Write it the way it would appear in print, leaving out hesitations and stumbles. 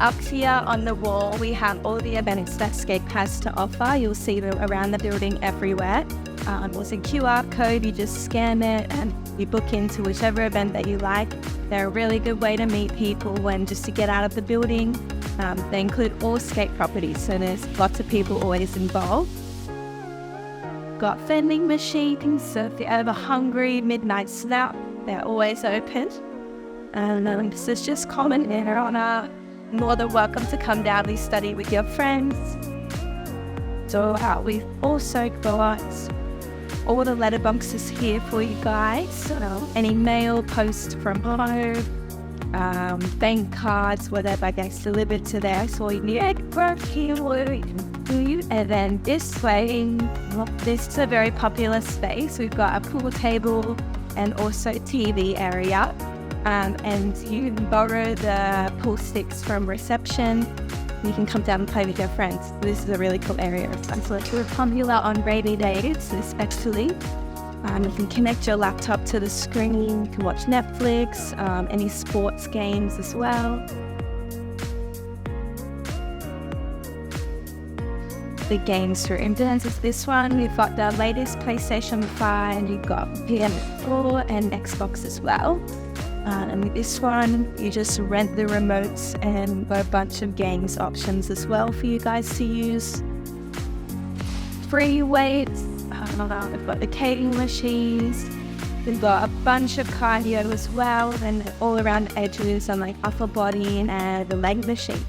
up here on the wall, we have all the events that Scape has to offer. You'll see them around the building everywhere. There's a QR code, you just scan it and you book into whichever event that you like. They're a really good way to meet people and just to get out of the building. They include all Scape properties, so there's lots of people always involved. Got vending machines, so if you're ever hungry, midnight snack, they're always open. And this is just common area. More than welcome to come down and study with your friends. So we've also got all the letterboxes here for you guys. So any mail, post from home, bank cards, whatever gets delivered to there. So you need here, and then this way, this is a very popular space. We've got a pool table and also TV area. And you can borrow the pool sticks from reception. You can come down and play with your friends. This is a really cool area. So it's really popular on rainy days, especially. You can connect your laptop to the screen. You can watch Netflix, any sports games as well. The games room. Is this one. We've got the latest PlayStation 5, and you've got PS4 and Xbox as well. And with this one, you just rent the remotes and got a bunch of games options as well for you guys to use. Free weights. We've got the skating machines. We've got a bunch of cardio as well, and all around edges and like upper body and the leg machine.